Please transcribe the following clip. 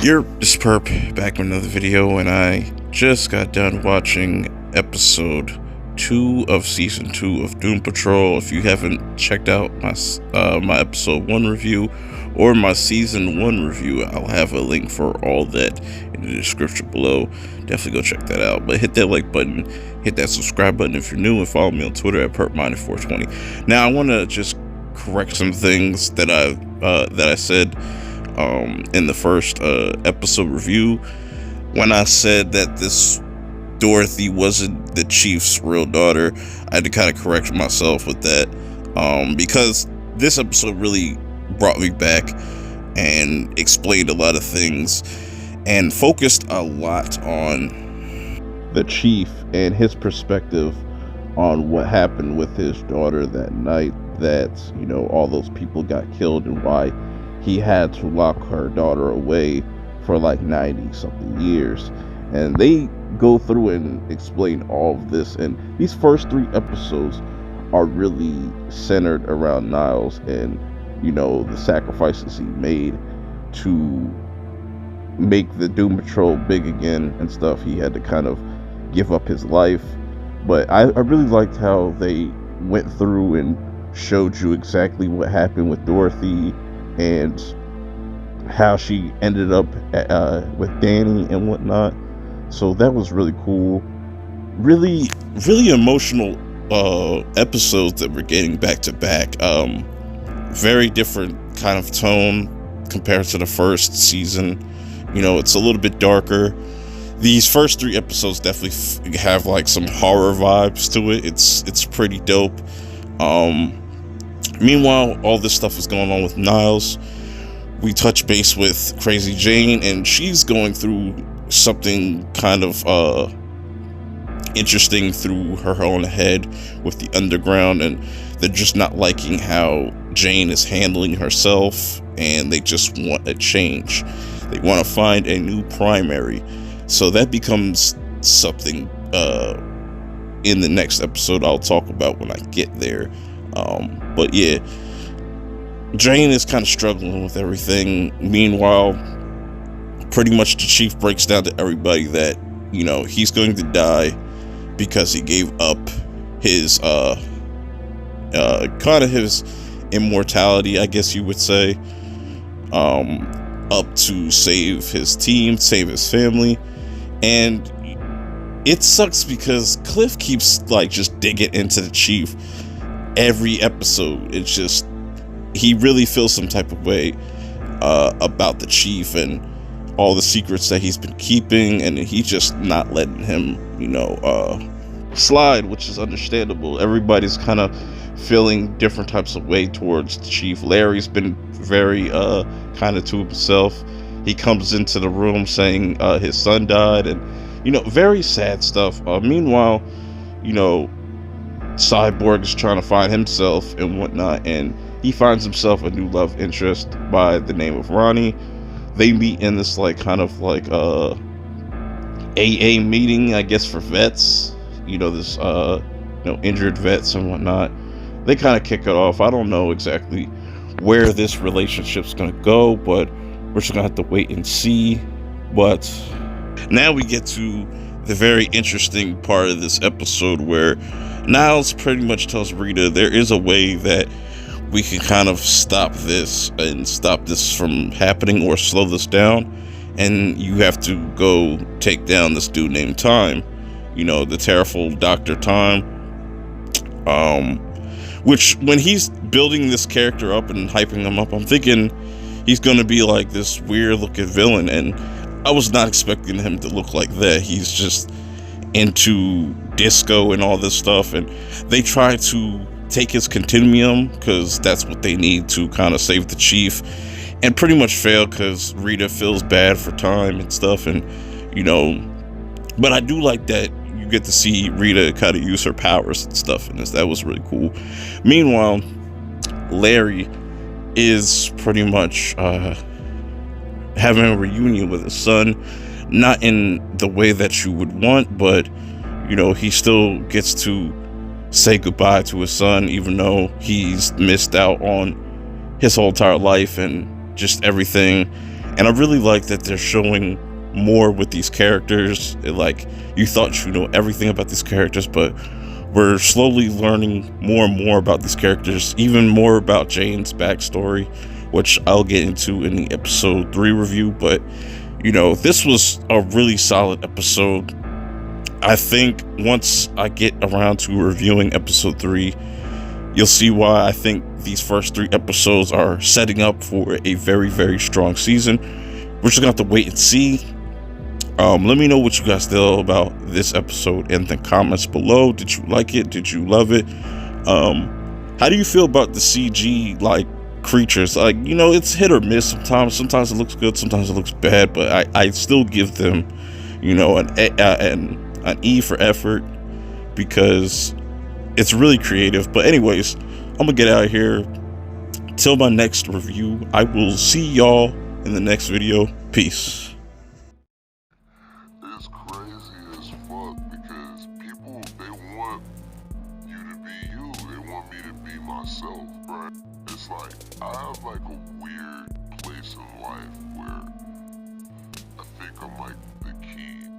You're just perp back with another video, and I just got done watching episode 2 of season 2 of Doom Patrol. If you haven't checked out my episode 1 review or my season 1 review, I'll have a link for all that in the description below. Definitely go check that out. But hit that like button, hit that subscribe button if you're new, and follow me on Twitter at perp420. Now I want to just correct some things that I said in the first episode review, when I said that this Dorothy wasn't the Chief's real daughter. I had to kind of correct myself with that, because this episode really brought me back and explained a lot of things and focused a lot on the Chief and his perspective on what happened with his daughter that night, that, you know, all those people got killed, and why he had to lock her daughter away for like 90 something years. And they go through and explain all of this, and these first 3 episodes are really centered around Niles and, you know, the sacrifices he made to make the Doom Patrol big again and stuff. He had to kind of give up his life, but I really liked how they went through and showed you exactly what happened with Dorothy and how she ended up with Danny and whatnot. So that was really cool. Really emotional episodes that we're getting back to back. Very different kind of tone compared to the first season. You know, it's a little bit darker. These first 3 episodes definitely have like some horror vibes to it. It's pretty dope. Meanwhile, all this stuff is going on with Niles. We touch base with Crazy Jane, and she's going through something kind of interesting through her own head with the underground, and they're just not liking how Jane is handling herself, and they just want a change. They want to find a new primary. So that becomes something in the next episode I'll talk about when I get there. But yeah, Jane is kind of struggling with everything. Meanwhile, pretty much the Chief breaks down to everybody that, you know, he's going to die because he gave up his kind of his immortality, I guess you would say, up to save his team, save his family. And it sucks because Cliff keeps like just digging into the Chief every episode. It's just, he really feels some type of way about the Chief and all the secrets that he's been keeping, and he's just not letting him, you know, slide, which is understandable. Everybody's kind of feeling different types of way towards the Chief. Larry's been very kind of to himself. He comes into the room saying his son died, and, you know, very sad stuff. Meanwhile, you know, Cyborg is trying to find himself and whatnot, and he finds himself a new love interest by the name of Roni. They meet in this like kind of like AA meeting, I guess, for vets, you know, this you know, injured vets and whatnot. They kind of kick it off. I don't know exactly where this relationship's gonna go, but we're just gonna have to wait and see. But now we get to the very interesting part of this episode, where Niles pretty much tells Rita there is a way that we can kind of stop this and stop this from happening, or slow this down, and you have to go take down this dude named Tyme, you know, the terrible Dr. Tyme, which, when he's building this character up and hyping him up, I'm thinking he's gonna be like this weird looking villain, and I was not expecting him to look like that. He's just into disco and all this stuff, and they try to take his continuum because that's what they need to kind of save the Chief, and pretty much fail because Rita feels bad for Tyme and stuff. And, you know, but I do like that you get to see Rita kind of use her powers and stuff in this. That was really cool. Meanwhile, Larry is pretty much having a reunion with his son, not in the way that you would want, but, you know, he still gets to say goodbye to his son, even though he's missed out on his whole entire life and just everything. And I really like that they're showing more with these characters. Like, you thought you know everything about these characters, but we're slowly learning more and more about these characters, even more about Jane's backstory, which I'll get into in the episode 3 review. But, you know, this was a really solid episode. I think once I get around to reviewing episode 3, you'll see why I think these first 3 episodes are setting up for a very, very strong season. We're just gonna have to wait and see. Let me know what you guys feel about this episode in the comments below. Did you like it? Did you love it? How do you feel about the CG like creatures? Like, you know, it's hit or miss sometimes. Sometimes it looks good, sometimes it looks bad, but I still give them, you know, an E for effort, because it's really creative. But anyways, I'm gonna get out of here. Till my next review, I will see y'all in the next video. Peace. It's crazy as fuck because people, they want you to be you. They want me to be myself, right? It's like, I have like a weird place in life where I think I'm like the key